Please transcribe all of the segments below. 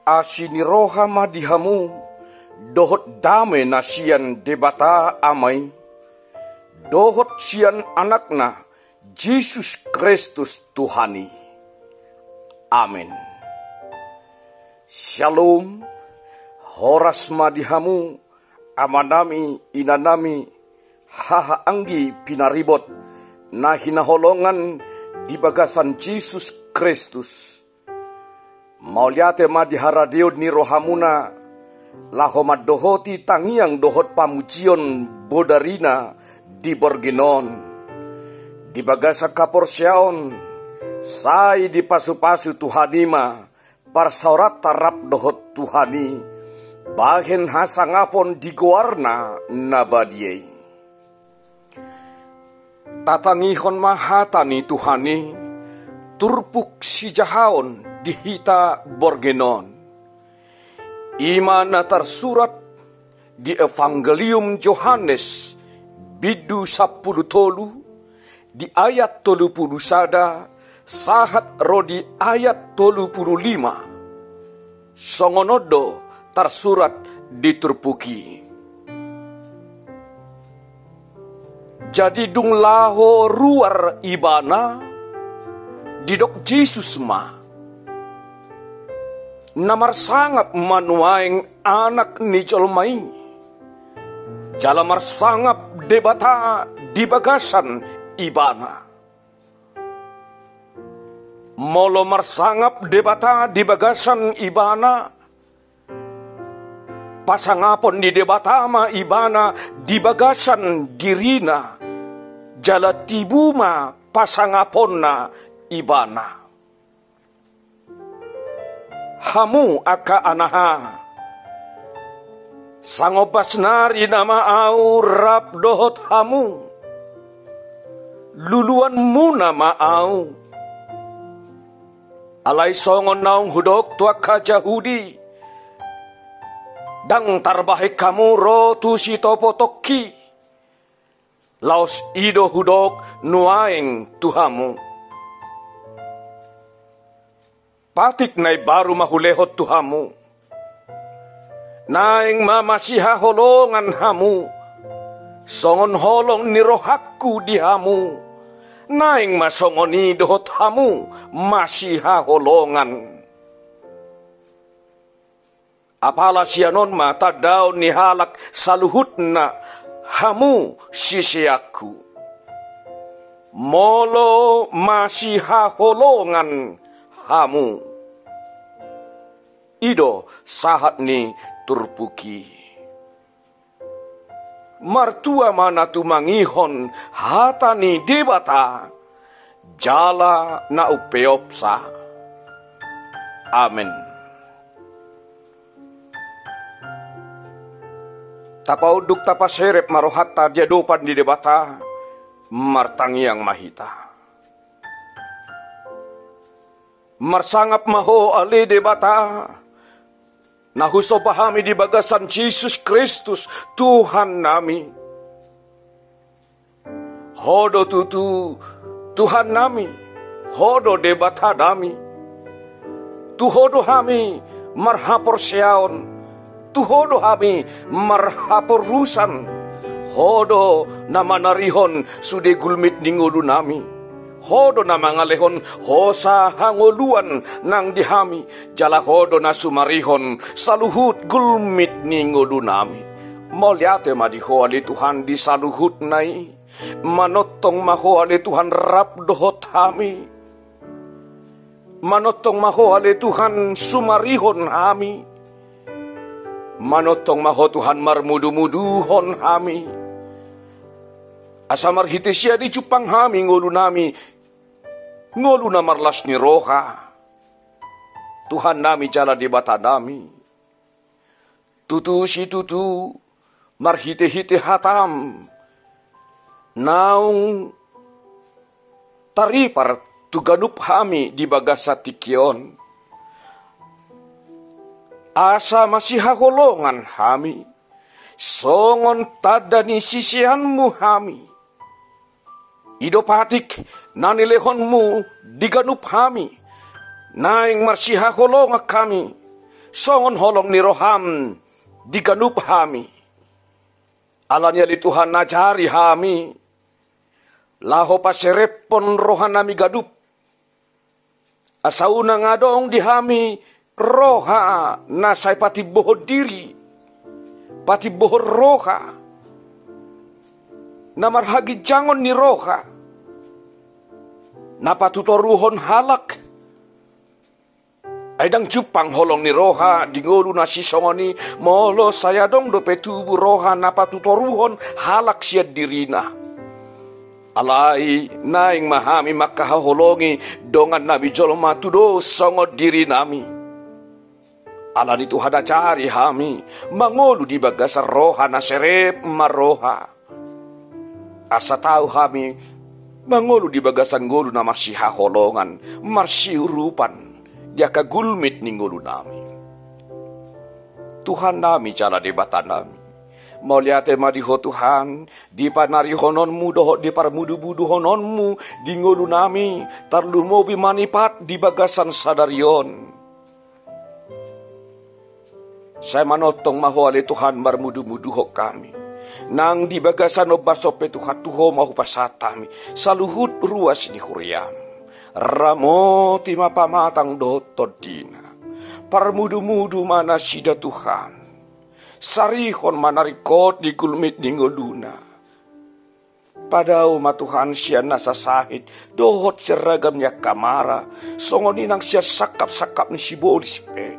asini roha madihamu, dohot dame nasian debata amai, dohot sian anakna, Yesus Kristus Tuhani. Amin. Shalom, horas madihamu, amanami, inanami, haha anggi pinaribot, na hinaholongan di bagasan Yesus Kristus. Mauliate madiharadeod ni rohamuna, lahomad dohoti tangiang dohot pamucion bodarina di Borginon. Di bagasa kaporsyaon, say di pasu-pasu Tuhanima, parsaurat tarap dohot Tuhani, bahen hasangapon di goarna nabadiei. Tatangihon mahatani Tuhani, turpuk si jahaon dihita Borgenon. Imana tersurat di Evangelium Yohanes bidu 10 di ayat 30 sada sahat rodi ayat 35 songonodo tersurat diturpuki. Jadi dung laho ruar ibana didok Yesus ma namar sangap manuaing anak ni jolmai jalamar sangap debata di bagasan ibana molo marsangap debata di bagasan ibana pasangapon di debata ma ibana di bagasan girina jala tibuma pasangapon na ibana. Hamu aka anaha sangobas nari nama au rap dohot hamu luluan mu nama au alai songon naung hudok tua kajahudi dang tarbahik kamu ro tu si topo toki laos ido hudok nuaing tuhamu. Patik nai baru mahulehot tuhamu, naing mamasiha holongan hamu, songon holong nirohakku dihamu, naing masongoni dohot hamu, masiha holongan. Apala sianon mata daun nihalak saluhutna hamu sisiaku, molo masiha holongan hamu. Ido sahat ni turpuki. Martua mana tumangihon hatani debata jala na upeopsa. Amen. Tapauduk tapaserep marohata diadopan di debata martangiang mahita. Marsangap maho ali debata nahuso pahami di bagasan Yesus Kristus Tuhan nami. Hodo tutu Tuhan nami, hodo debata nami. Tuhodo hami marhapor siaon, tuhodo hami marhapor rusan. Hodo nama narihon sude gulmit ningulu nami. Hodo na mangalehon hosa hangoluan nang dihami jala hodo na sumarihon saluhut gulmit ningulu nami. Moliate madihoali Tuhan di saluhut nai manotong mahoali Tuhan rap dohot hami. Manotong mahoali Tuhan sumarihon hami. Manotong maho Tuhan marmudu-muduhon hami. Asamar hitisya di cupang hami ngolu nami, ngolu na marlas ni roha. Tuhan nami jala di bata nami. Tutu si tutu, marhite-hite hatam. Naung taripar tuganup hami di bagasa tikion. Asa masih hagolongan hami. Songon tada ni sisianmu hami. Idopatik nanilehonmu diganup hami. Naing marsiha holonga kami. songon holong ni roham dikanup hami. Alanya li Tuhan najari hami, laho paserepon rohan nami gadup. Asauna ngadong di hami roha nasai pati bohod diri, pati bohod roha. Namarhagi jangon ni roha, napatutoruhon halak. Aidang jupang holong ni roha dingolu nasi songoni molo saya dong dope tubuh roha napatutoruhon halak siad dirina. Alai naing mahami maka holongi dongan nabi jolma tudo songot diri nami. Alani Tuhan cari hami mangolu di bagasar roha naserep maroha. Asa tahu hami mangolu di bagasan golu na marsiha holongan marsiurupan. Dia kagulmit ninggulu nami. Tuhan nami jala di bata nami. Mau lihat madiho Tuhan, di panari hononmu doho di parmudu-budu hononmu, di ngulu nami, tarlu mo bimanipat di bagasan sadarion. Saya manotong mahwali Tuhan marmudu-mudu ho kami. Nang di bagasan obasope Tuhan tuho mahu pasatami, saluhut ruas di huriam. Ramo tima pamatang dotod dina, parmudu-mudu mana sida Tuhan, sarihon manarikot di gulmit dingoluna. Padao matuhan siya nasasahit, dohot seragamnya kamara, songoninang siya sakap-sakap ni sibolispe.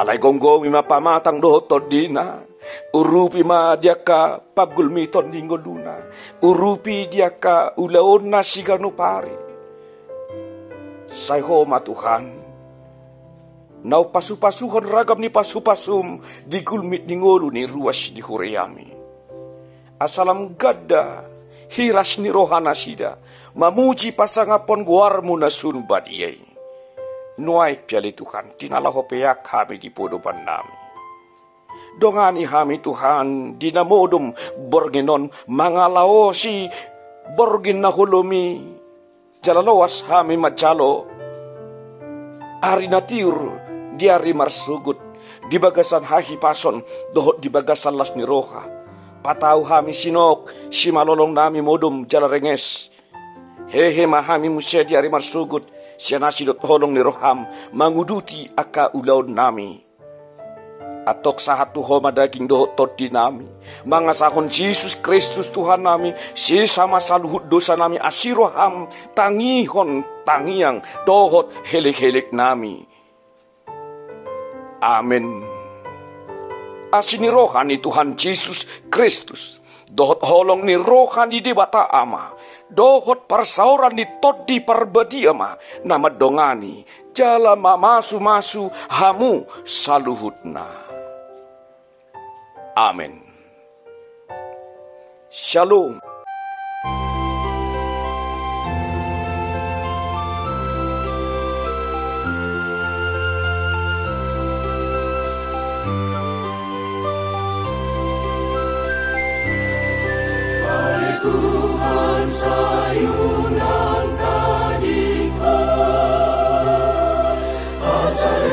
Alay gonggong ima pamatang dotod dina, urupi ma dia ka pagulmiton dingoluna, urupi dia ka ulaon na siganupari. Sayho matuhan, nau pasu-pasuhon ragam ni pasu-pasum di gulmit di ngolu ni ruas di hureyami. Asalam gada hiras ni rohana sida, mamuji pasangapon guarmu nasun badiyay. Nuay piali Tuhan, tinalaho peyak kami di podoban nami. Dongani hami Tuhan, dinamodum borgenon mangalaosi borgin na holomi. Jalalowas hami macalo ari natiur diari marsugut di bagasan hahi pason dohot di bagasan las ni roha patau hami sinok si malolong nami modum jalarenges hehe mahami musia diari marsugut siana sidot holong ni roham manguduti aka ulaun nami atok sahatu homa daging dohot todi nami mangasahon Yesus Kristus Tuhan nami si sama saluhut dosa nami asiroham tangihon tangiang dohot helik-helik nami. Amin. Asini rohani Tuhan Yesus Kristus dohot holong ni rohani di bata ama dohot parsauran ni todi parbadiama nama dongani jala masu hamu saluhutna. Amin. Shalom. Tuhan sayunan tadika, asal